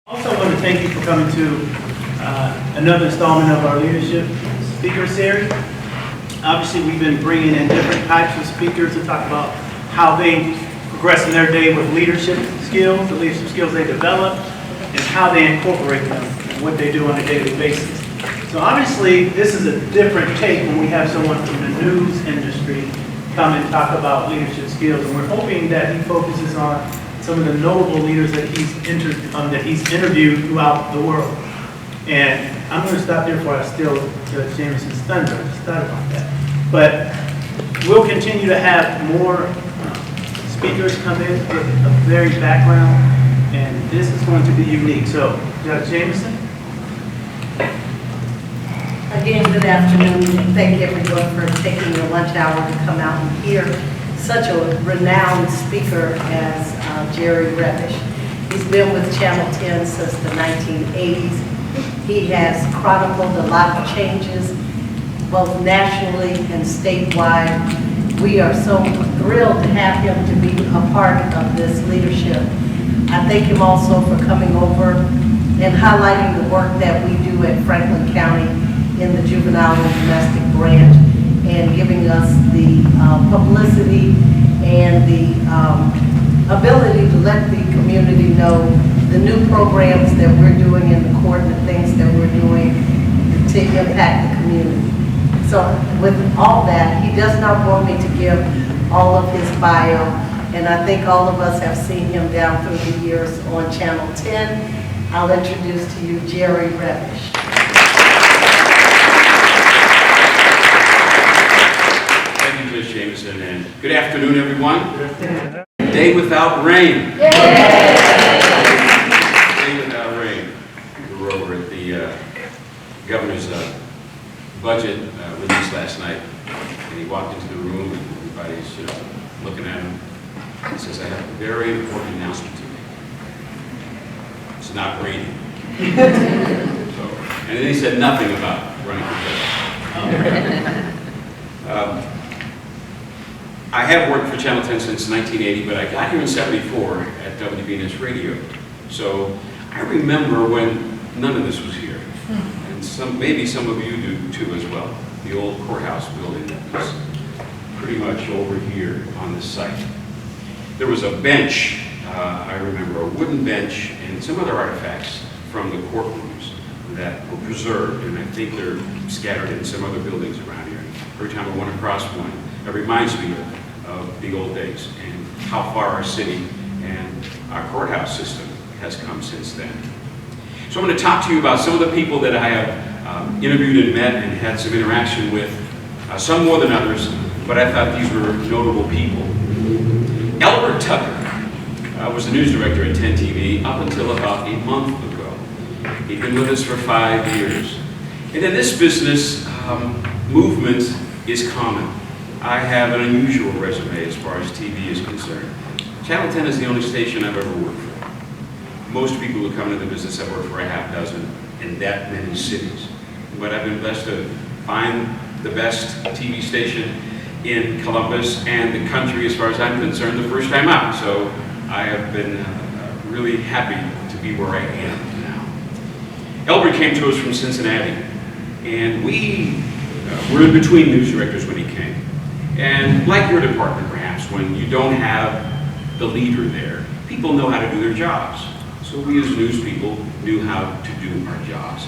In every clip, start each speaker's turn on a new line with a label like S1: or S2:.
S1: Also, I want to thank you for coming to another installment of our leadership speaker series. Obviously, we've been bringing in different types of speakers to talk about how they progress in their day with leadership skills, the leadership skills they develop, and how they incorporate them and what they do on a daily basis. So obviously, this is a different take when we have someone from the news industry come and talk about leadership skills, and we're hoping that he focuses on some of the notable leaders that he's interviewed throughout the world. And I'm going to stop there before I steal Judge Jameson's thunder. I just thought about that. But we'll continue to have more speakers come in with a varied background, and this is going to be unique. So, Judge Jameson.
S2: Again, good afternoon, and thank everyone for taking your lunch hour to come out and hear such a renowned speaker as Jerry Revish. He's been with Channel 10 since the 1980s. He has chronicled a lot of changes, both nationally and statewide. We are so thrilled to have him to be a part of this leadership. I thank him also for coming over and highlighting the work that we do at Franklin County in the juvenile and domestic branch, and giving us the publicity and the ability to let the community know the new programs that we're doing in the court and the things that we're doing to impact the community. So with all that, he does not want me to give all of his bio, and I think all of us have seen him down through the years on Channel 10. I'll introduce to you Jerry Revish.
S3: Judge Jameson, and good afternoon, everyone. Day without rain.
S2: Yay!
S3: Day without rain. We were over at the governor's budget release last night, and he walked into the room, and everybody's looking at him. He says, "I have a very important announcement to make. It's not raining." And then he said nothing about running for president. I have worked for Channel 10 since 1980, but I got here in '74 at WBNS Radio. So I remember when none of this was here. And maybe some of you do too as well. The old courthouse building that was pretty much over here on this site. There was a bench, I remember, a wooden bench and some other artifacts from the courtrooms that were preserved, and I think they're scattered in some other buildings around here. Every time I went across one, it reminds me of the old days and how far our city and our courthouse system has come since then. So I'm going to talk to you about some of the people that I have interviewed and met and had some interaction with, some more than others, but I thought these were notable people. Albert Tucker was the news director at 10 TV up until about a month ago. He'd been with us for 5 years. And in this business, movement is common. I have an unusual resume as far as TV is concerned. Channel 10 is the only station I've ever worked for. Most people who come into the business have worked for a half dozen in that many cities. But I've been blessed to find the best TV station in Columbus and the country, as far as I'm concerned, the first time out. So I have been really happy to be where I am now. Albert came to us from Cincinnati, and we were in between news directors when he came. And like your department, perhaps, when you don't have the leader there, people know how to do their jobs. So we as news people knew how to do our jobs.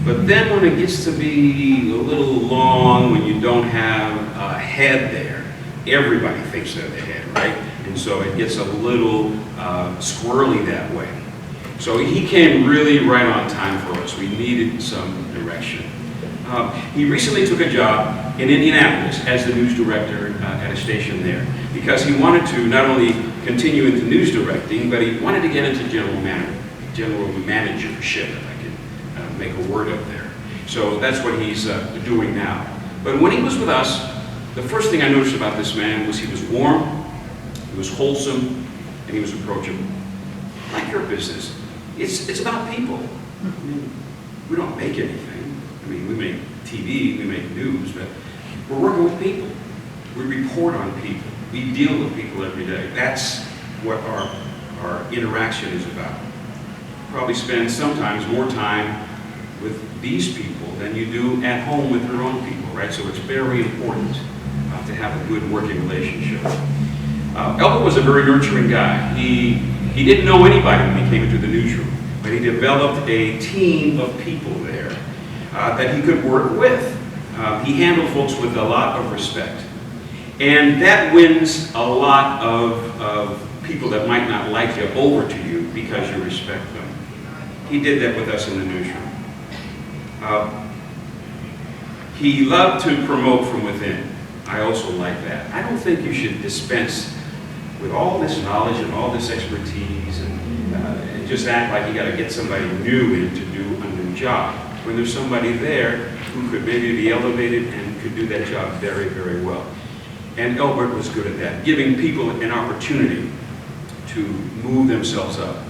S3: But then when it gets to be a little long, when you don't have a head there, everybody thinks they're the head, right? And so it gets a little squirrely that way. So he came really right on time for us. We needed some direction. He recently took a job in Indianapolis as the news director at a station there, because he wanted to not only continue into news directing, but he wanted to get into general managership, if I can make a word up there. So that's what he's doing now. But when he was with us, the first thing I noticed about this man was he was warm, he was wholesome, and he was approachable. Like your business, it's about people. I mean, we don't make anything. I mean, we make TV, we make news, but we're working with people. We report on people. We deal with people every day. That's what our interaction is about. probably spend sometimes more time with these people than you do at home with your own people, right? So it's very important to have a good working relationship. Albert was a very nurturing guy. He didn't know anybody when he came into the newsroom, but he developed a team of people there that he could work with. He handled folks with a lot of respect. And that wins a lot of people that might not like you over to you because you respect them. He did that with us in the newsroom. He loved to promote from within. I also like that. I don't think you should dispense with all this knowledge and all this expertise and just act like you got to get somebody new in to do a new job, when there's somebody there who could maybe be elevated and could do that job very, very well. And Albert was good at that, giving people an opportunity to move themselves up.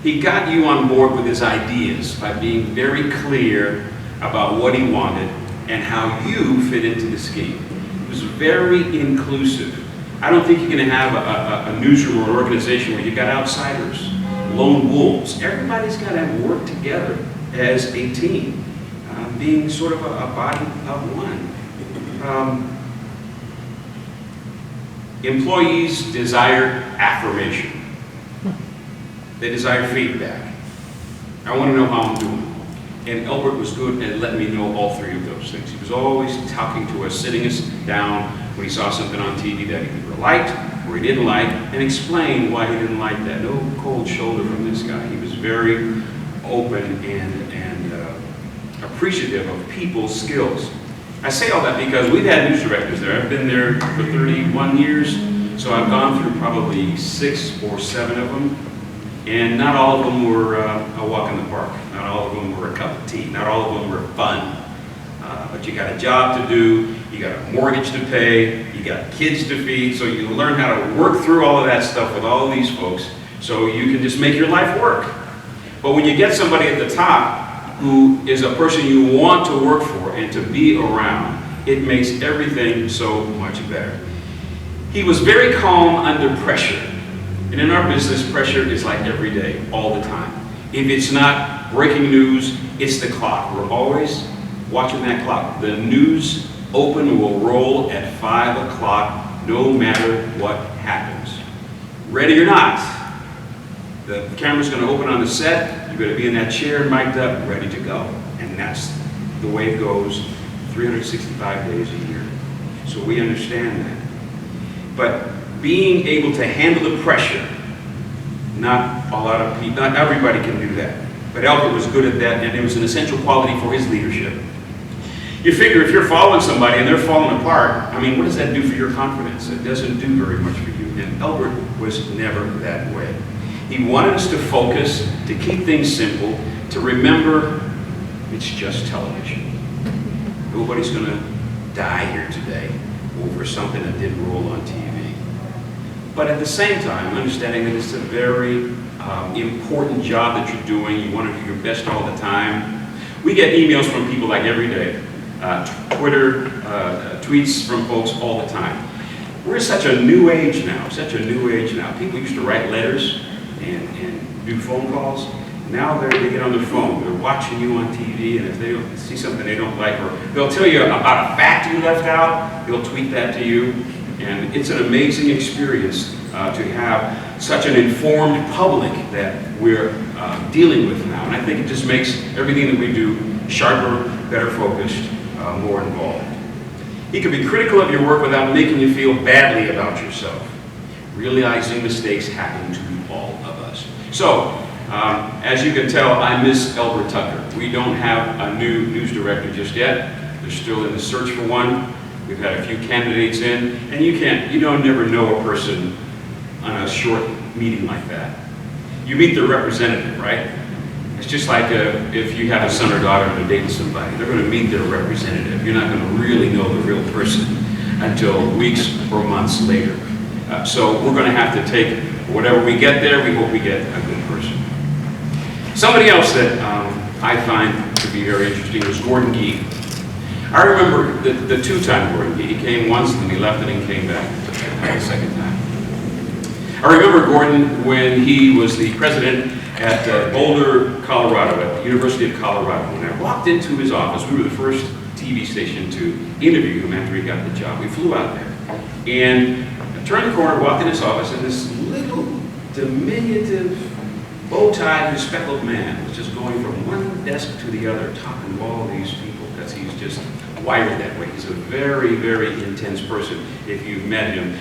S3: He got you on board with his ideas by being very clear about what he wanted and how you fit into the scheme. It was very inclusive. I don't think you're going to have a newsroom or an organization where you've got outsiders, lone wolves. Everybody's got to work together as a team, being sort of a body of one. Employees desire affirmation. They desire feedback. I want to know how I'm doing. And Albert was good at letting me know all three of those things. He was always talking to us, sitting us down when he saw something on TV that he either liked or he didn't like, and explain why he didn't like that. No cold shoulder from this guy. He was very open and appreciative of people's skills. I say all that because we've had news directors there. I've been there for 31 years, so I've gone through probably 6 or 7 of them. And not all of them were a walk in the park. Not all of them were a cup of tea. Not all of them were fun. But you got a job to do, you got a mortgage to pay, you got kids to feed, so you learn how to work through all of that stuff with all of these folks so you can just make your life work. But when you get somebody at the top who is a person you want to work for and to be around, it makes everything so much better. He was very calm under pressure. And in our business, pressure is like every day, all the time. If it's not breaking news, it's the clock. We're always watching that clock. The news open will roll at 5 o'clock, no matter what happens. Ready or not, the camera's going to open on the set. You're going to be in that chair, mic'd up, ready to go. And that's the way it goes 365 days a year. So we understand that. But being able to handle the pressure, not a lot of people, not everybody can do that. But Albert was good at that, and it was an essential quality for his leadership. You figure if you're following somebody and they're falling apart, I mean, what does that do for your confidence? It doesn't do very much for you. And Albert was never that way. He wanted us to focus, to keep things simple, to remember it's just television. Nobody's going to die here today over something that didn't roll on TV. But at the same time, understanding that it's a very important job that you're doing, you want to do your best all the time. We get emails from people like every day, Twitter, tweets from folks all the time. We're such a new age now, People used to write letters and do phone calls. Now they get on their phone, they're watching you on TV, and if they don't see something they don't like, or they'll tell you about a fact you left out, they'll tweet that to you. And it's an amazing experience to have such an informed public that we're dealing with now. And I think it just makes everything that we do sharper, better focused, more involved. He can be critical of your work without making you feel badly about yourself. Realizing mistakes happen to all of us. So, as you can tell, I miss Albert Tucker. We don't have a new news director just yet. They're still in the search for one. We've had a few candidates in, and you don't never know a person on a short meeting like that. You meet their representative, right? It's just like if you have a son or daughter and they're dating somebody, they're going to meet their representative. You're not going to really know the real person until weeks or months later. So we're going to have to take whatever we get there, we hope we get a good person. Somebody else that I find to be very interesting was Gordon Gee. I remember the two-time Gordon Gee. He came once and then he left and then came back the second time. I remember Gordon when he was the president at Boulder, Colorado, at the University of Colorado. When I walked into his office, we were the first TV station to interview him after he got the job. We flew out there. And I turned the corner, walked in his office, and this little diminutive, bow-tied, bespectacled man was just going from one desk to the other, talking to all these people, because he's just wired that way. He's a very, very intense person. If you've met him,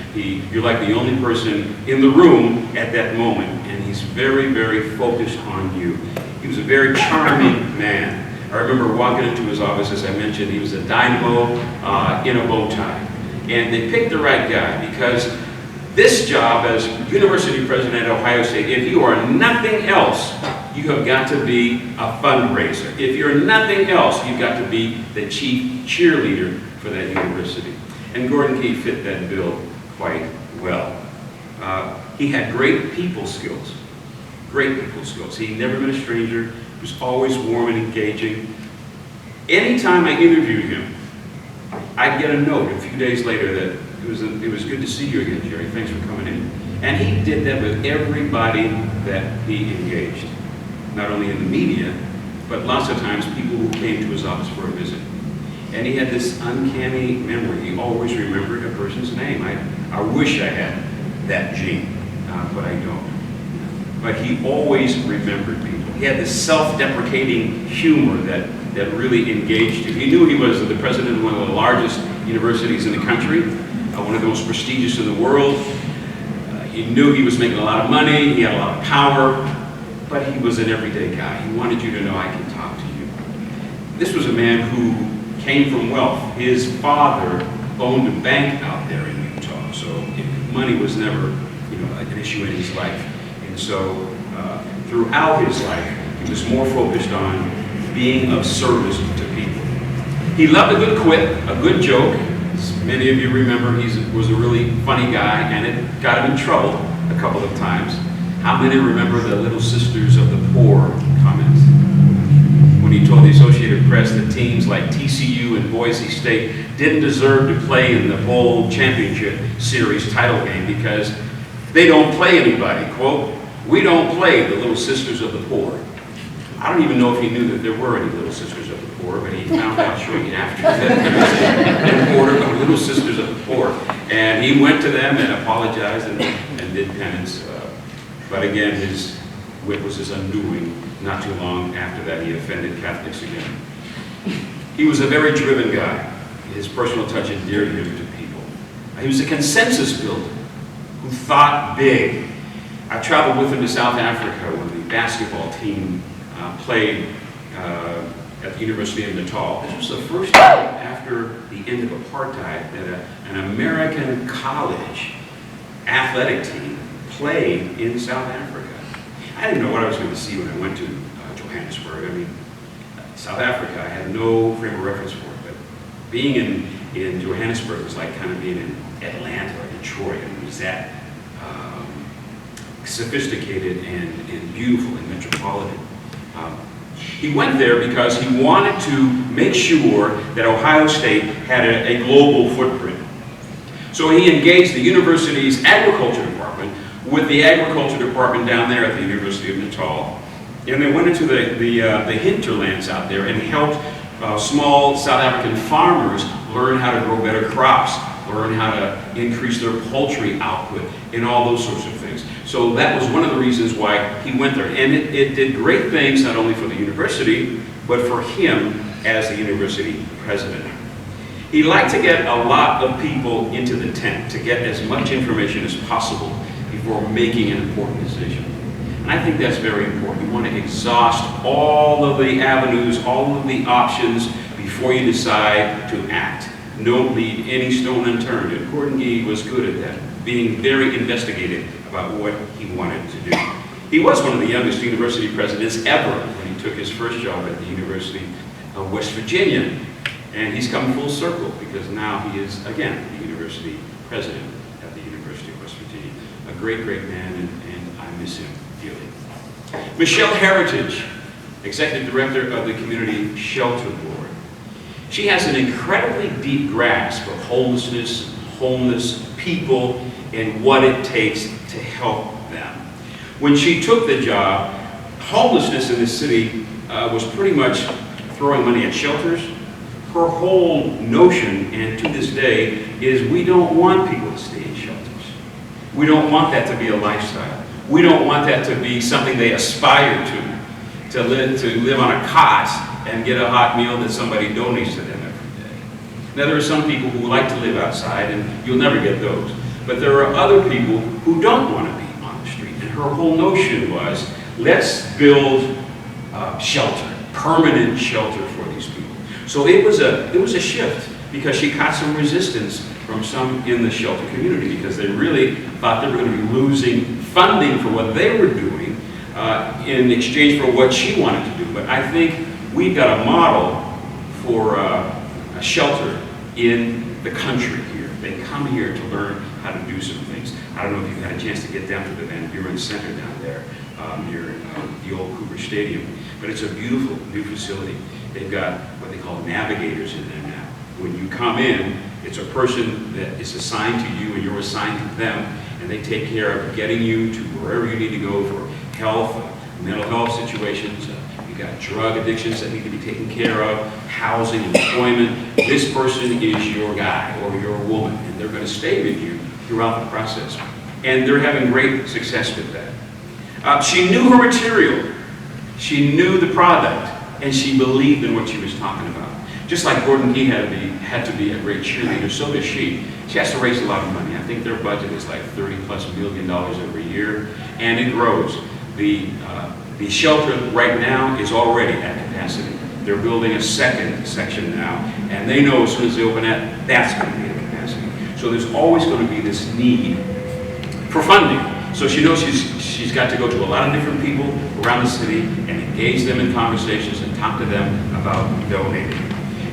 S3: you're like the only person in the room at that moment, and he's very, very focused on you. He was a very charming man. I remember walking into his office, as I mentioned, he was a dynamo in a bow tie. And they picked the right guy because this job as University President at Ohio State, if you are nothing else, you have got to be a fundraiser. If you're nothing else, you've got to be the chief cheerleader for that university. And Gordon Key fit that bill quite well. He had great people skills. Great people skills. He never been a stranger. He was always warm and engaging. Anytime I interviewed him, I'd get a note a few days later that it was good to see you again, Jerry. Thanks for coming in. And he did that with everybody that he engaged. Not only in the media, but lots of times people who came to his office for a visit. And he had this uncanny memory. He always remembered a person's name. I wish I had that gene, but I don't. But he always remembered people. He had this self-deprecating humor that really engaged you. He knew he was the president of one of the largest universities in the country, one of the most prestigious in the world. He knew he was making a lot of money, he had a lot of power, but he was an everyday guy. He wanted you to know, I can talk to you. This was a man who came from wealth. His father owned a bank out there in Utah, so money was never, an issue in his life. And so throughout his life, he was more focused on being of service to people. He loved a good quip, a good joke. As many of you remember, he was a really funny guy, and it got him in trouble a couple of times. How many remember the Little Sisters of the Poor comments? When he told the Associated Press that teams like TCU and Boise State didn't deserve to play in the bowl championship series title game because they don't play anybody. Quote, "We don't play the Little Sisters of the Poor." I don't even know if he knew that there were any Little Sisters of the Poor, but he found out shortly after that there was an order of Little Sisters of the Poor. And he went to them and apologized and did penance. But again, his wit was his undoing. Not too long after that, he offended Catholics again. He was a very driven guy. His personal touch endeared him to people. He was a consensus builder who thought big. I traveled with him to South Africa when the basketball team played at the University of Natal. This was the first time after the end of apartheid that an American college athletic team played in South Africa. I didn't know what I was going to see when I went to Johannesburg. I mean, South Africa, I had no frame of reference for it, but being in Johannesburg was like kind of being in Atlanta or Detroit. It was that sophisticated and beautiful and metropolitan. He went there because he wanted to make sure that Ohio State had a global footprint. So he engaged the university's agriculture department with the agriculture department down there at the University of Natal. And they went into the hinterlands out there and helped small South African farmers learn how to grow better crops, learn how to increase their poultry output, and all those sorts of things. So that was one of the reasons why he went there. And it did great things, not only for the university, but for him as the university president. He liked to get a lot of people into the tent to get as much information as possible before making an important decision. And I think that's very important. You want to exhaust all of the avenues, all of the options before you decide to act. Don't leave any stone unturned. And Gordon Gee was good at that, being very investigative about what he wanted to do. He was one of the youngest university presidents ever when he took his first job at the University of West Virginia. And he's come full circle because now he is, again, the university president at the University of West Virginia. A great, great man, and I miss him dearly. Michelle Heritage, Executive Director of the Community Shelter Board. She has an incredibly deep grasp of homelessness, homeless people, and what it takes to help them. When she took the job, homelessness in this city was pretty much throwing money at shelters. Her whole notion, and to this day, is we don't want people to stay in shelters. We don't want that to be a lifestyle. We don't want that to be something they aspire to live on a cot and get a hot meal that somebody donates to them every day. Now, there are some people who like to live outside, and you'll never get those. But there are other people who don't want to be on the street. And her whole notion was, let's build shelter, permanent shelter for these people. So it was a shift, because she caught some resistance from some in the shelter community, because they really thought they were going to be losing funding for what they were doing in exchange for what she wanted to do. But I think we've got a model for a shelter in the country here. They come here to learn how to do some things. I don't know if you've had a chance to get down to the Van Buren Center down there near the old Cougar Stadium, but it's a beautiful new facility. They've got what they call navigators in there now. When you come in, it's a person that is assigned to you and you're assigned to them, and they take care of getting you to wherever you need to go for health, mental health situations. You've got drug addictions that need to be taken care of, housing, employment. This person is your guy or your woman, and they're going to stay with you throughout the process. And they're having great success with that. She knew her material. She knew the product, and she believed in what she was talking about. Just like Gordon Key had to be a great cheerleader, so does she. She has to raise a lot of money. I think their budget is like $30+ million every year, and it grows. The shelter right now is already at capacity. They're building a second section now, and they know as soon as they open that, that's going to be at capacity. So there's always going to be this need for funding. So she knows she's got to go to a lot of different people around the city and engage them in conversations and talk to them about donating.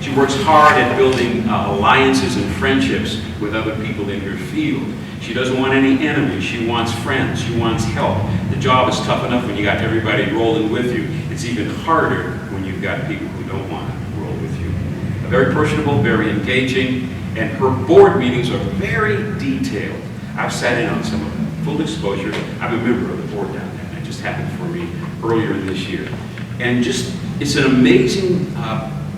S3: She works hard at building alliances and friendships with other people in her field. She doesn't want any enemies. She wants friends. She wants help. The job is tough enough when you got everybody rolling with you. It's even harder when you've got people who don't want to roll with you. Very personable, very engaging, and her board meetings are very detailed. I've sat in on some of them. Full disclosure, I'm a member of the board down there, and it just happened for me earlier this year. And just, it's an amazing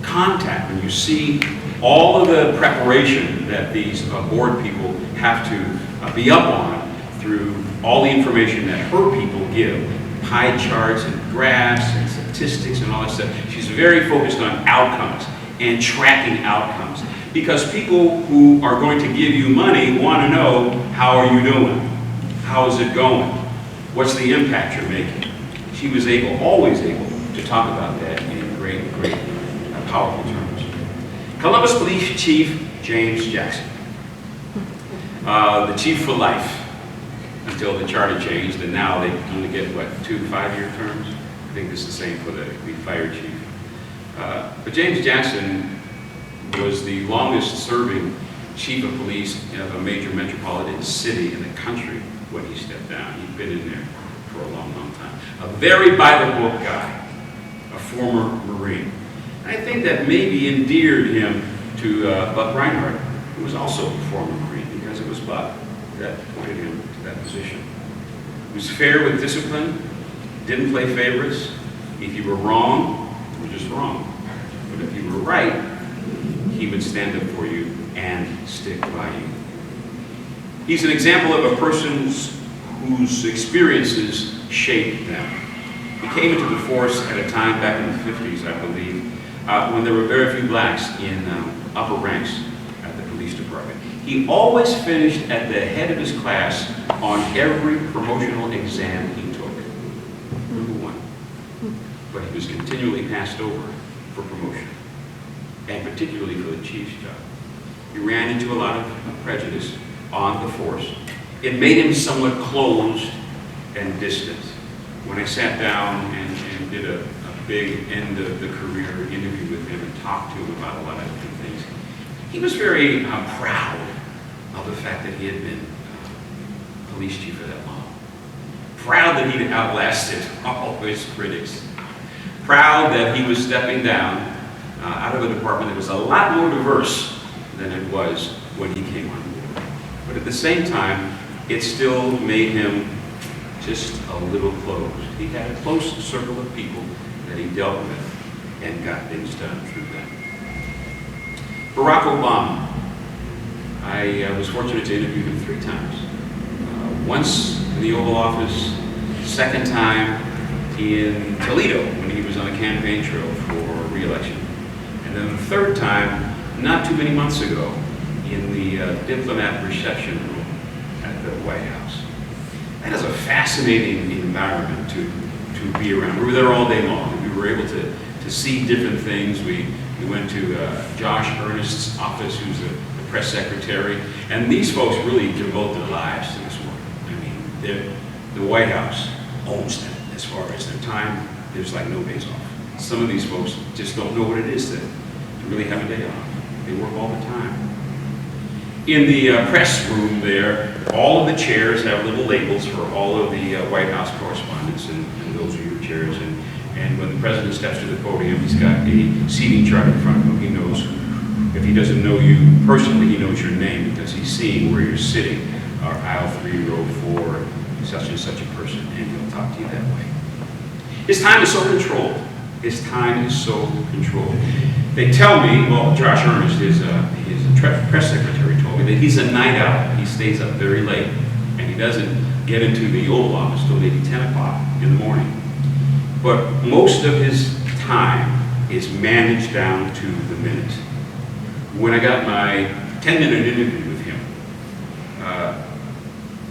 S3: contact when you see all of the preparation that these board people have to be up on through all the information that her people give, pie charts and graphs and statistics and all that stuff. She's very focused on outcomes and tracking outcomes, because people who are going to give you money want to know, how are you doing? How is it going? What's the impact you're making? She was always able to talk about that in great, powerful terms. Columbus Police Chief James Jackson. The chief for life until the charter changed, and now they only get, what, 2 5-year terms? I think it's the same for the fire chief. But James Jackson was the longest serving chief of police of a major metropolitan city in the country when he stepped down. He'd been in there for a long, long time. A very by-the-book guy, a former Marine. And I think that maybe endeared him to Buck Reinhardt, who was also a former Marine, because it was Buck that pointed him to that position. He was fair with discipline, didn't play favorites. If you were wrong, you were just wrong. But if you were right, he would stand up for you and stick by you. He's an example of a person whose experiences shaped them. He came into the force at a time back in the 50s, I believe, when there were very few blacks in upper ranks at the police department. He always finished at the head of his class on every promotional exam he took. #1. But he was continually passed over for promotion, and particularly for the chief's job. He ran into a lot of prejudice on the force. It made him somewhat closed and distant. When I sat down and did a big end of the career interview with him and talked to him about a lot of different things, he was very proud of the fact that he had been police chief for that long. Proud that he'd outlasted all his critics. Proud that he was stepping down out of a department that was a lot more diverse than it was when he came on board. But at the same time, it still made him just a little closed. He had a close circle of people that he dealt with and got things done through them. Barack Obama, I was fortunate to interview him 3 times. Once in the Oval Office, second time in Toledo when he was on the campaign trail for re-election. And then the third time, not too many months ago, in the diplomat reception room at the White House. That is a fascinating environment to be around. We were there all day long. We were able to see different things. We went to Josh Earnest's office, who's the press secretary, and these folks really devote their lives to this work. I mean, the White House owns them as far as their time. There's like no days off. Some of these folks just don't know what it is to really have a day off. They work all the time. In the press room there, all of the chairs have little labels for all of the White House correspondents, and those are your chairs. And when the president steps to the podium, he's got a seating chart in front of him. He knows, if he doesn't know you personally, he knows your name because he's seeing where you're sitting, aisle 3, row 4, such and such a person, and he'll talk to you that way. His time is so controlled. His time is so controlled. They tell me, well, Josh Earnest, his press secretary, told me that he's a night owl. He stays up very late, and he doesn't get into the Oval Office till maybe 10 o'clock in the morning. But most of his time is managed down to the minute. When I got my 10-minute interview with him,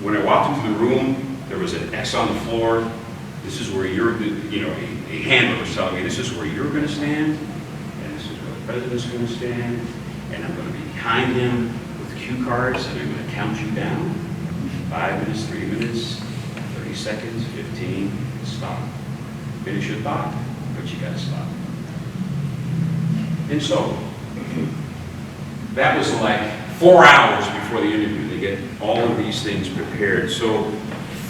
S3: when I walked into the room, there was an X on the floor. This is where you're, a handler was telling me, this is where you're going to stand, and this is where the president's going to stand, and I'm going to be behind him with cue cards, and I'm going to count you down. 5 minutes, 3 minutes, 30 seconds, 15, stop. Finish your thought, but you got to stop. And so, that was like 4 hours before the interview. They get all of these things prepared so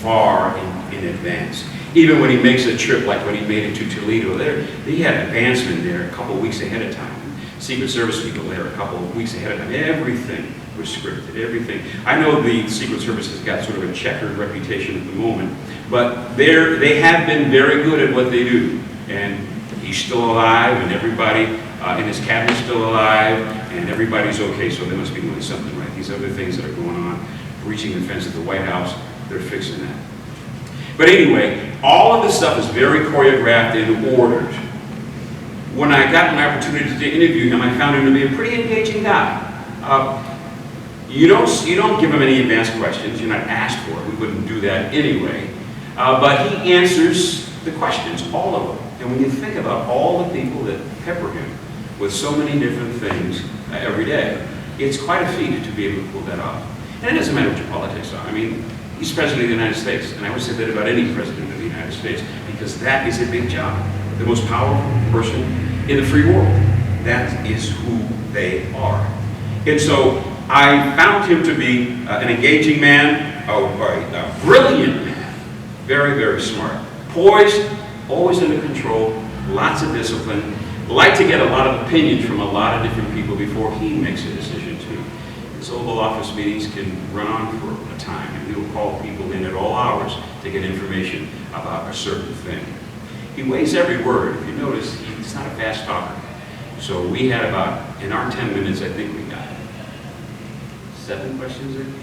S3: far in advance. Even when he makes a trip, like when he made it to Toledo, he had advancement there a couple of weeks ahead of time. Secret Service people there a couple of weeks ahead of time. Everything was scripted, everything. I know the Secret Service has got sort of a checkered reputation at the moment, but they have been very good at what they do. And he's still alive, and everybody in his cabinet's still alive, and everybody's okay, so they must be doing something right. These other things that are going on, breaching the fence at the White House, they're fixing that. But anyway, all of this stuff is very choreographed and ordered. When I got my opportunity to interview him, I found him to be a pretty engaging guy. You don't give him any advanced questions. You're not asked for it. We wouldn't do that anyway. But he answers the questions, all of them. And when you think about all the people that pepper him with so many different things every day, it's quite a feat to be able to pull that off. And it doesn't matter what your politics are. I mean, he's president of the United States, and I would say that about any president of the United States, because that is a big job. The most powerful person in the free world. That is who they are. And so I found him to be an engaging man, a brilliant man, very, very smart. Poised, always under control, lots of discipline, like to get a lot of opinions from a lot of different people before he makes a decision too. His Oval Office meetings can run on for a time, and he will call people in at all hours to get information about a certain thing. He weighs every word. If you notice, he's not a fast talker. So we had about, in our 10 minutes, I think we got 7 questions in.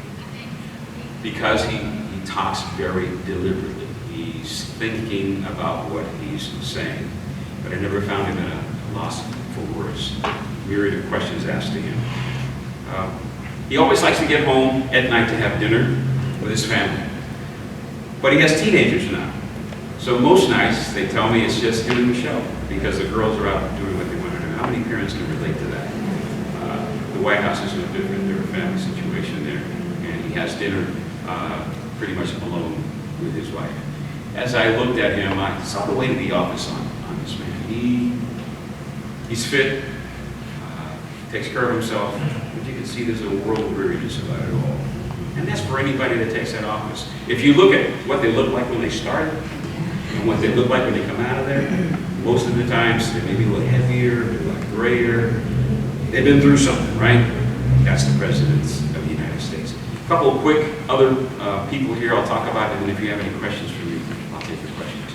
S3: Because he talks very deliberately. He's thinking about what he's saying. But I never found him at a loss for words. Myriad of questions asked to him. He always likes to get home at night to have dinner with his family. But he has teenagers now. So most nights, they tell me it's just him and Michelle, because the girls are out doing what they want to do. How many parents can relate to that? The White House is no different. They're a family situation there. And he has dinner pretty much alone with his wife. As I looked at him, I saw the weight of the office on this man. He's fit, takes care of himself, but you can see there's a world of weariness about it all. And that's for anybody that takes that office. If you look at what they look like when they started, and what they look like when they come out of there, most of the times they may be a little heavier, they're a little grayer. They've been through something, right? That's the presidents of the United States. couple of quick other people here I'll talk about, and then if you have any questions for me, I'll take your questions.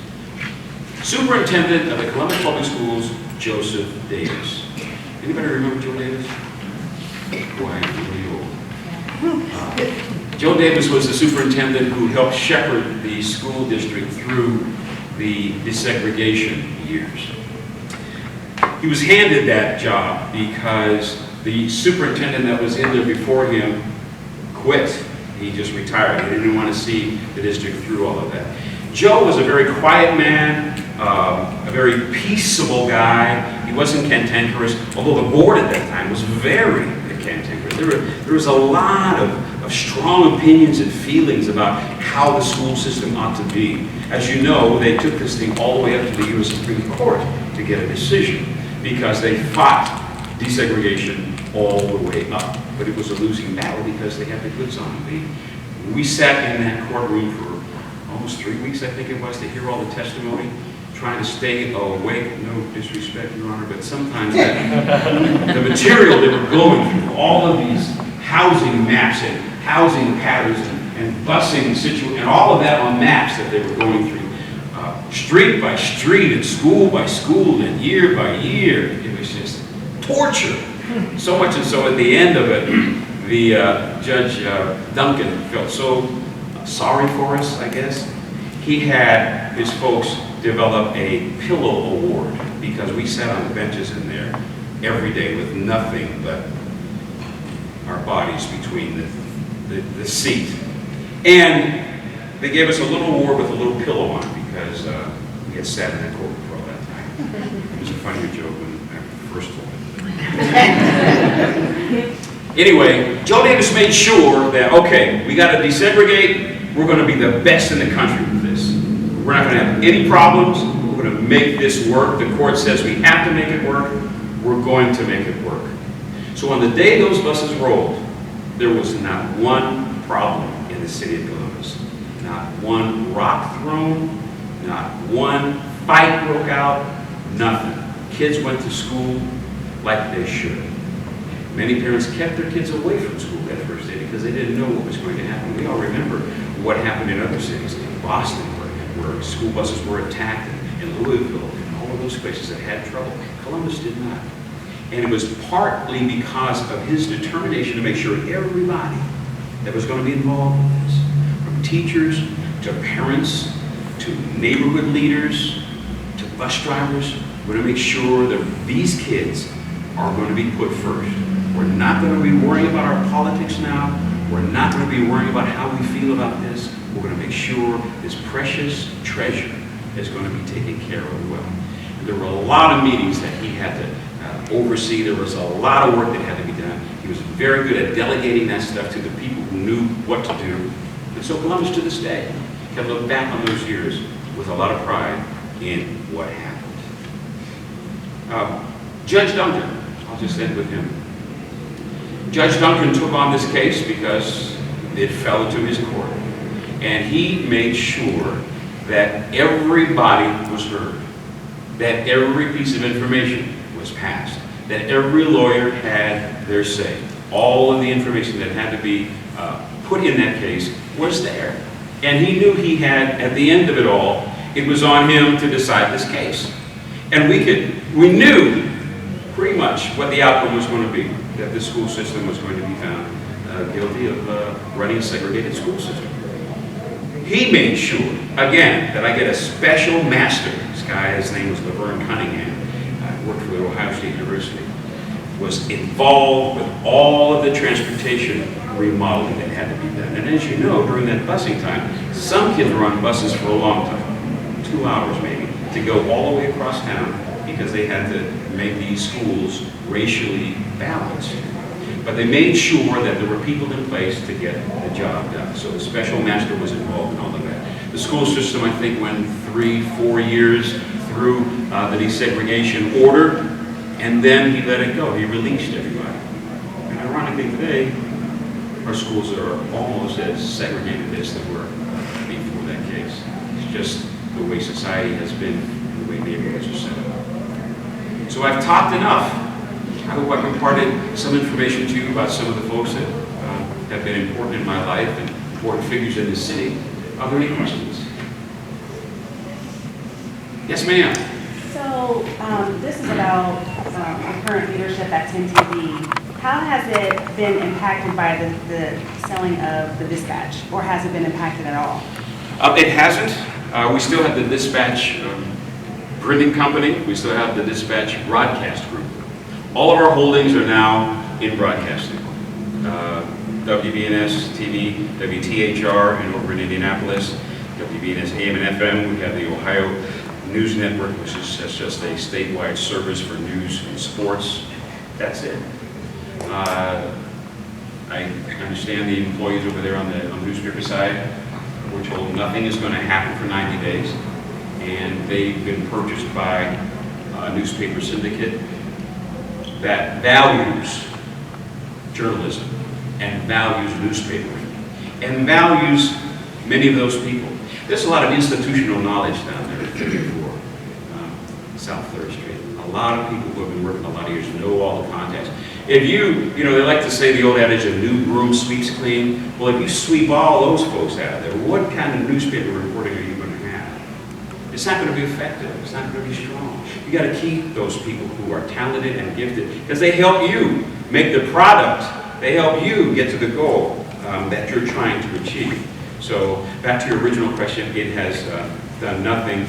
S3: Superintendent of the Columbus Public Schools, Joseph Davis. Anybody remember Joe Davis? Boy, I'm really old. Joe Davis was the superintendent who helped shepherd the school district through the desegregation years. He was handed that job because the superintendent that was in there before him quit. He just retired. He didn't want to see the district through all of that. Joe was a very quiet man, a very peaceable guy. He wasn't cantankerous, although the board at that time was very cantankerous. There was a lot of strong opinions and feelings about how the school system ought to be. As you know, they took this thing all the way up to the U.S. Supreme Court to get a decision because they fought desegregation all the way up. But it was a losing battle because they had the goods on it. We sat in that courtroom for almost 3 weeks, I think it was, to hear all the testimony, trying to stay awake. No disrespect, Your Honor, but sometimes the material they were going through, all of these housing maps and housing patterns and busing situations, and all of that on maps that they were going through, street by street and school by school and year by year. It was just torture. So much and so at the end of it, the Judge Duncan felt so sorry for us, I guess. He had his folks develop a pillow award because we sat on the benches in there every day with nothing but our bodies between the seat. And they gave us a little award with a little pillow on it because we had sat in that court for all that time. It was a funnier joke when I first told it. Anyway, Joe Davis made sure that, okay, we got to desegregate. We're going to be the best in the country with this. We're not going to have any problems. We're going to make this work. The court says we have to make it work. We're going to make it work. So on the day those buses rolled, there was not one problem in the city of Columbus. Not one rock thrown, not one fight broke out, nothing. Kids went to school like they should. Many parents kept their kids away from school that first day because they didn't know what was going to happen. We all remember what happened in other cities, in Boston, where school buses were attacked, in Louisville, and all of those places that had trouble. Columbus did not. And it was partly because of his determination to make sure everybody that was going to be involved in this, from teachers to parents to neighborhood leaders to bus drivers, we're going to make sure that these kids are going to be put first. We're not going to be worrying about our politics now. We're not going to be worrying about how we feel about this. We're going to make sure this precious treasure is going to be taken care of well. And there were a lot of meetings that he had to oversee. There was a lot of work that had to be done. He was very good at delegating that stuff to the people who knew what to do. And so Columbus to this day can look back on those years with a lot of pride in what happened. Judge Duncan, I'll just end with him. Judge Duncan took on this case because it fell into his court. And he made sure that everybody was heard, that every piece of information was passed, that every lawyer had their say. All of the information that had to be put in that case was there. And he knew he had, at the end of it all, it was on him to decide this case. And we knew pretty much what the outcome was going to be, that the school system was going to be found guilty of running a segregated school system. He made sure, again, that I get a special master. This guy, his name was Laverne Cunningham, worked for Ohio State University, was involved with all of the transportation remodeling that had to be done. And as you know, during that busing time, some kids were on buses for a long time, 2 hours maybe, to go all the way across town because they had to make these schools racially balanced. But they made sure that there were people in place to get the job done. So the special master was involved in all of that. The school system, I think, went 3-4 years through the desegregation order, and then he let it go. He released everybody. And ironically today, our schools are almost as segregated as they were before that case. It's just the way society has been and the way neighborhoods are set up. So I've talked enough. I hope I've imparted some information to you about some of the folks that have been important in my life and important figures in the city. Are there any questions? Yes, ma'am.
S4: So this is about the current leadership at 10 TV. How has it been impacted by the selling of the Dispatch, or has it been impacted at all?
S3: It hasn't. We still have the Dispatch printing company. We still have the Dispatch broadcast group. All of our holdings are now in broadcasting. WBNS TV, WTHR, and over in Indianapolis, WBNS AM and FM. We have the Ohio News Network, which is just a statewide service for news and sports. That's it. I understand the employees over there on the newspaper side were told nothing is going to happen for 90 days, and they've been purchased by a newspaper syndicate that values journalism and values newspapers and values many of those people. There's a lot of institutional knowledge down there at 34 South 3rd Street. A lot of people who have been working a lot of years know all the contacts. If you know, they like to say the old adage, a new broom sweeps clean. Well, if you sweep all those folks out of there, what kind of newspaper reporting are you going to have? It's not going to be effective. It's not going to be strong. You got to keep those people who are talented and gifted because they help you make the product. They help you get to the goal that you're trying to achieve. So back to your original question, it has done nothing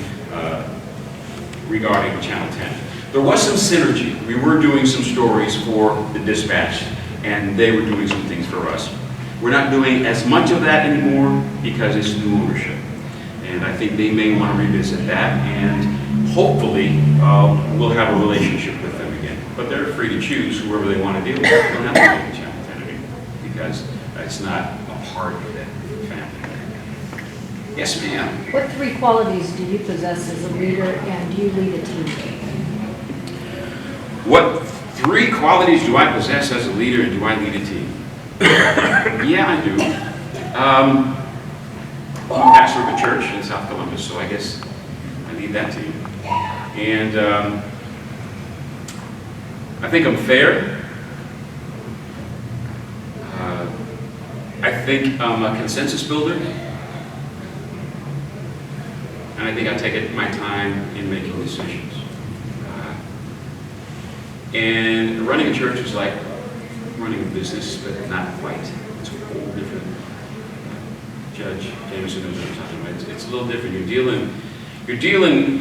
S3: regarding Channel 10. There was some synergy. We were doing some stories for the Dispatch, and they were doing some things for us. We're not doing as much of that anymore because it's new ownership. And I think they may want to revisit that, and hopefully we'll have a relationship with them again. But they're free to choose whoever they want to deal with. They don't have to be Channel 10 anymore because it's not a part of that family. Yes, ma'am.
S5: What 3 qualities do you possess as a leader, and do you lead a team?
S3: What 3 qualities do I possess as a leader, and do I lead a team? Yeah, I do. I'm a pastor of a church in South Columbus, so I guess I lead that team. And I think I'm fair. I think I'm a consensus builder. And I think I take my time in making decisions. And running a church is like running a business, but not quite. It's a whole different. Judge Jameson knows what I'm talking about. It's a little different. You're dealing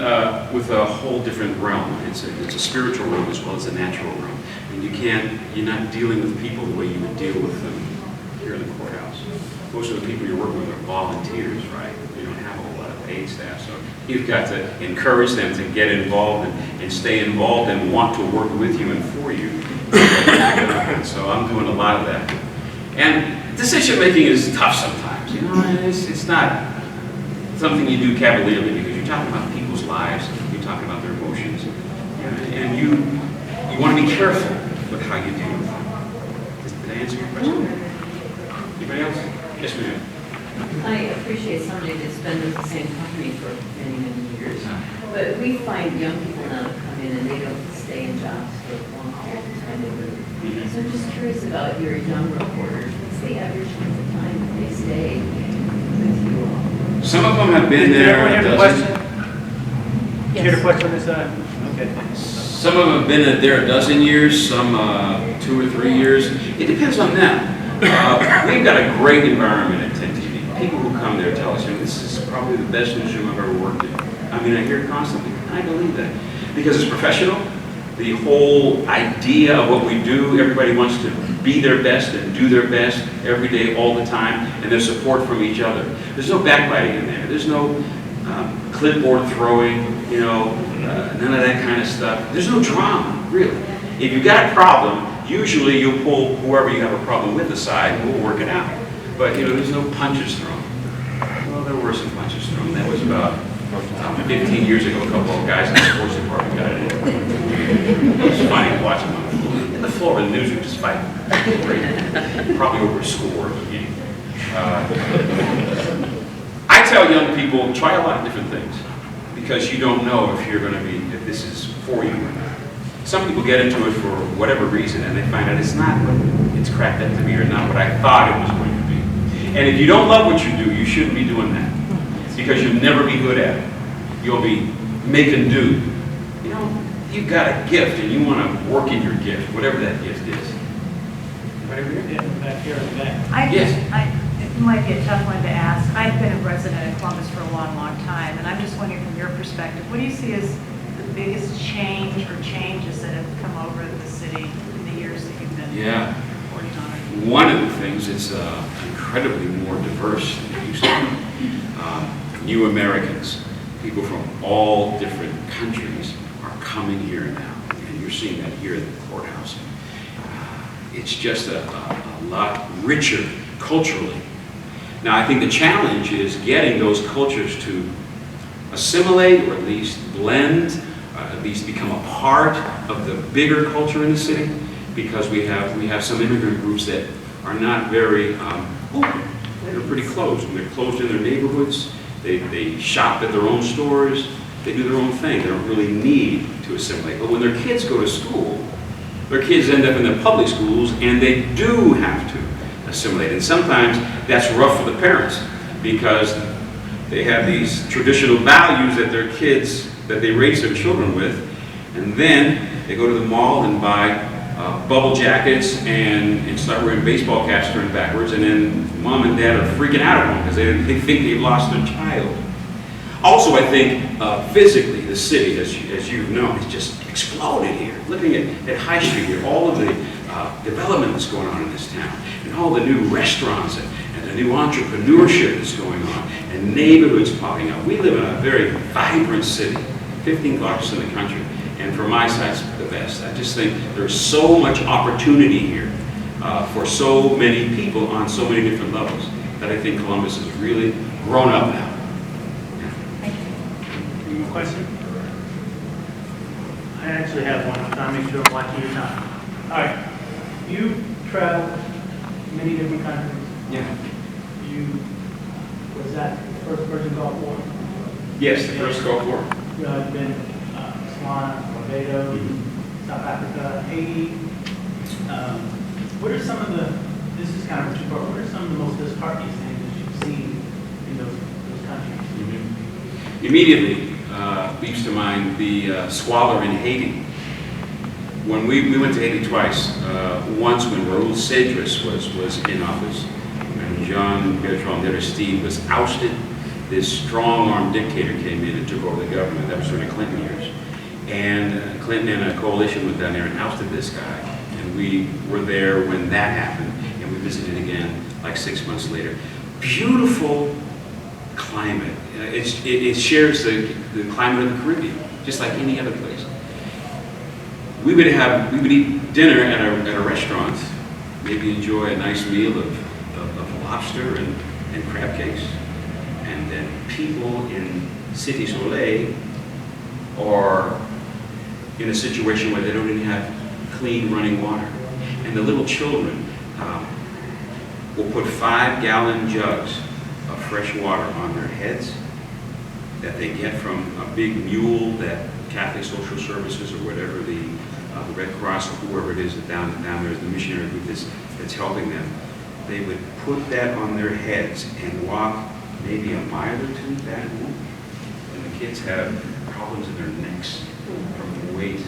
S3: with a whole different realm. It's a spiritual realm as well as a natural realm. And you're not dealing with people the way you would deal with them here in the courthouse. Most of the people you're working with are volunteers, right? You don't have a whole lot of paid staff, so you've got to encourage them to get involved and stay involved and want to work with you and for you. So I'm doing a lot of that. And decision making is tough sometimes. You know, it's not something you do cavalierly because you're talking about people's lives, you're talking about their emotions, and you want to be careful with how you deal with them. Did I answer your question? Anybody else? Yes, ma'am.
S6: I appreciate somebody that's been with the same company for many, many years. But we find young people now come in and they don't stay in jobs for long periods of time. They move. So I'm just curious about your young reporters. What's the average length of time that they stay with you all?
S3: Some of them have been there a dozen.
S1: Hear the question on this side? Okay.
S3: Some of them have been there a dozen years, some 2 or 3 years. It depends on them. We've got a great environment at 10 TV. People who come there tell us, this is probably the best newsroom I've ever worked in. I mean, I hear it constantly, and I believe that. Because it's professional. The whole idea of what we do, everybody wants to be their best and do their best every day, all the time, and there's support from each other. There's no backbiting in there. There's no clipboard throwing, none of that kind of stuff. There's no drama, really. If you've got a problem, usually you'll pull whoever you have a problem with aside and we'll work it out. But, there's no punches thrown. Well, there were some punches thrown. That was about 15 years ago. A couple of guys in the sports department got it in. It was funny watching them on the floor. In the floor of the newsroom, just fighting. Great. Probably over a score of a game. I tell young people, try a lot of different things. Because you don't know if this is for you or not. Some people get into it for whatever reason, and they find out it's not what it's cracked up to be, or not what I thought it was going to be. And if you don't love what you do, you shouldn't be doing that, because you'll never be good at it. You'll be making do. You know, you've got a gift, and you want to work in your gift, whatever that gift is. Anybody over here?
S1: Yeah, back here in the back.
S3: Yes.
S7: It might be a tough one to ask. I've been a resident of Columbus for a long, long time, and I'm just wondering from your perspective, what do you see as the biggest change or changes that have come over the city in the years that you've been reporting on it?
S3: One of the things is incredibly more diverse than it used to be. New Americans, people from all different countries are coming here now, and you're seeing that here at the courthouse. It's just a lot richer culturally. Now, I think the challenge is getting those cultures to assimilate, or at least blend, at least become a part of the bigger culture in the city, because we have some immigrant groups that are not very open. They're pretty closed. They're closed in their neighborhoods. They shop at their own stores. They do their own thing. They don't really need to assimilate. But when their kids go to school, their kids end up in the public schools, and they do have to assimilate. And sometimes that's rough for the parents, because they have these traditional values that their kids, that they raise their children with, and then they go to the mall and buy bubble jackets and start wearing baseball caps turned backwards, and then mom and dad are freaking out at home because they think they've lost their child. Also, I think physically, the city, as you've known, has just exploded here. Looking at High Street here, all of the development that's going on in this town, and all the new restaurants and the new entrepreneurship that's going on, and neighborhoods popping up. We live in a very vibrant city, 15th largest in the country, and for my size, the best. I just think there's so much opportunity here for so many people on so many different levels, that I think Columbus has really grown up now.
S1: Any more questions? I actually have one. I'm trying to make sure I'm watching your time. All right. You traveled many different countries.
S3: Yeah.
S1: Was that the first person Gulf War?
S3: Yes, the first Gulf War.
S1: You've been Botswana, Barbados, South Africa, Haiti. What are some of this is kind of a two-part, what are some of the most disheartening things that you've seen in those countries?
S3: Immediately leaps to mind the squalor in Haiti. When we went to Haiti twice, once when Raoul Cedras was in office, when Jean-Bertrand Aristide was ousted, this strong-armed dictator came in and took over the government. That was during the Clinton years. And Clinton and a coalition went down there and ousted this guy. And we were there when that happened, and we visited again like 6 months later. Beautiful climate. It shares the climate of the Caribbean, just like any other place. We would eat dinner at a restaurant, maybe enjoy a nice meal of lobster and crab cakes, and then people in Cité Soleil are in a situation where they don't even have clean running water, and the little children will put 5-gallon jugs of fresh water on their heads that they get from a big mule that Catholic Social Services or whatever, the Red Cross or whoever it is down there, the missionary group that's helping them. They would put that on their heads and walk maybe a mile or two back home. And the kids have problems in their necks from the weight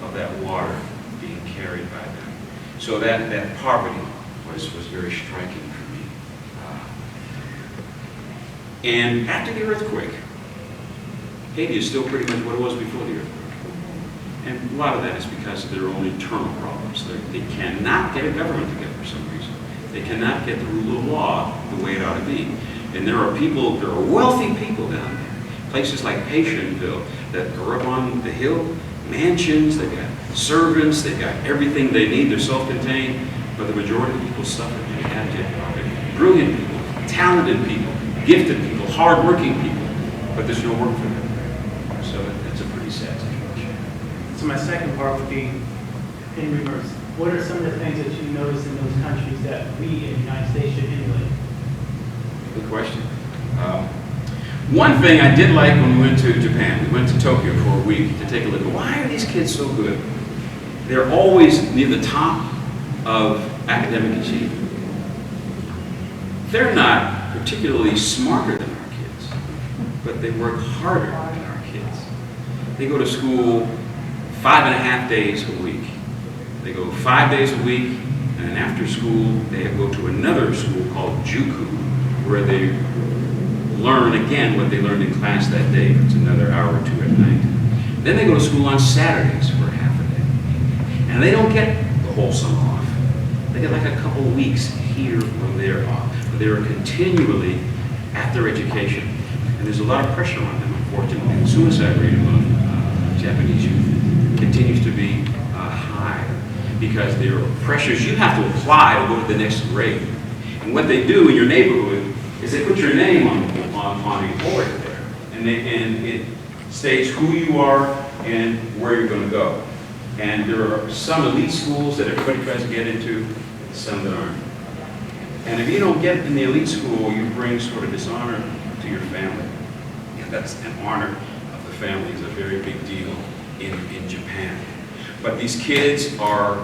S3: of that water being carried by them. So that poverty was very striking for me. And after the earthquake, Haiti is still pretty much what it was before the earthquake. And a lot of that is because of their own internal problems. They cannot get a government together for some reason. They cannot get the rule of law the way it ought to be. And there are wealthy people down there. Places like Patientville that are up on the hill, mansions, they've got servants, they've got everything they need, they're self-contained, but the majority of people suffer in abject poverty. Brilliant people, talented people, gifted people, hard-working people, but there's no work for them. So that's a pretty sad situation.
S1: So my second part would be in reverse. What are some of the things that you notice in those countries that we in the United States should emulate?
S3: Good question. One thing I did like when we went to Japan, we went to Tokyo for a week to take a look at why are these kids so good They're always near the top of academic achievement. They're not particularly smarter than our kids, but they work harder than our kids. They go to school 5.5 days a week. They go 5 days a week, and then after school, they go to another school called JUCO, where they learn again what they learned in class that day. It's another hour or two at night. Then they go to school on Saturdays for half a day. And they don't get the whole summer off. They get like a couple of weeks here or there off. But they are continually at their education. And there's a lot of pressure on them, unfortunately. The suicide rate among Japanese youth continues to be high because there are pressures you have to apply to go to the next grade. And what they do in your neighborhood is they put your name on a board there. And it states who you are and where you're going to go. And there are some elite schools that everybody tries to get into, some that aren't. And if you don't get in the elite school, you bring sort of dishonor to your family. And that's an honor of the family is a very big deal in Japan. But these kids are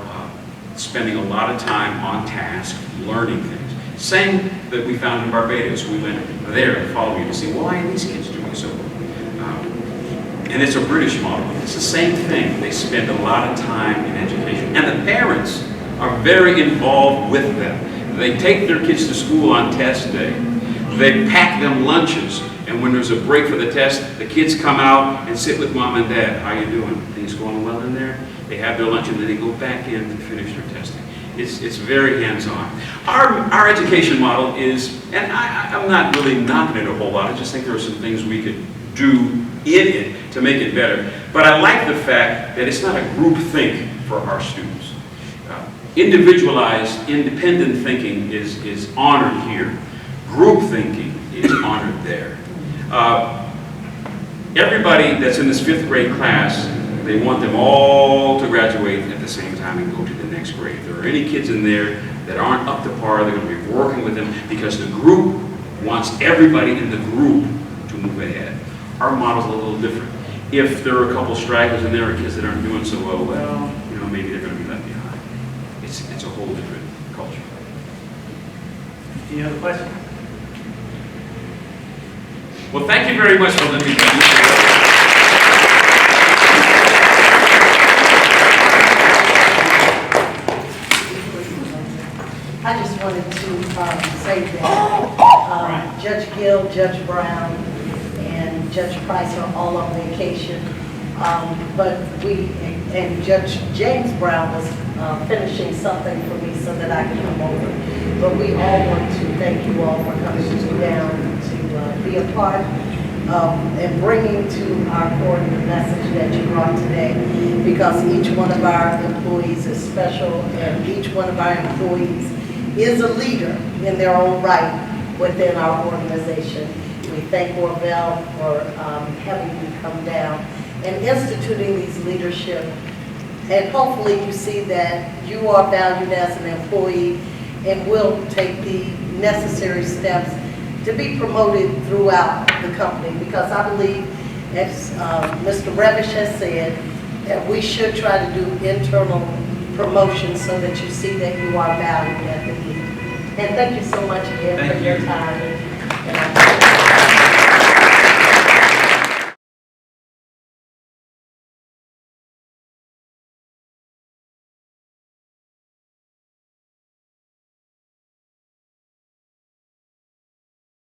S3: spending a lot of time on task, learning things. Same that we found in Barbados. We went there the following to see why are these kids doing so well. And it's a British model. It's the same thing. They spend a lot of time in education. And the parents are very involved with them. They take their kids to school on test day. They pack them lunches. And when there's a break for the test, the kids come out and sit with mom and dad. How you doing? Things going well in there? They have their lunch and then they go back in to finish their testing. It's very hands-on. Our education model is, and I'm not really knocking it a whole lot. I just think there are some things we could do in it to make it better. But I like the fact that it's not a group think for our students. Individualized, independent thinking is honored here. Group thinking is honored there. Everybody that's in this 5th grade class, they want them all to graduate at the same time and go to the next grade. If there are any kids in there that aren't up to par, they're going to be working with them because the group wants everybody in the group to move ahead. Our model's a little different. If there are a couple stragglers and there are kids that aren't doing so well, you know, maybe they're going to be left behind. It's a whole different culture.
S1: Any other questions?
S3: Well, thank you very much for letting me come.
S2: I just wanted to say that Judge Gill, Judge Brown, and Judge Price are all on vacation. But Judge James Brown was finishing something for me so that I could come over. But we all want to thank you all for coming down to be a part and bringing to our court the message that you brought today, because each one of our employees is special and each one of our employees is a leader in their own right within our organization. We thank Orville for having you come down and instituting these leadership. And hopefully you see that you are valued as an employee and will take the necessary steps to be promoted throughout the company, because I believe, as Mr. Revish has said, that we should try to do internal promotions so that you see that you are valued at the end. And thank you so much again for your time. And I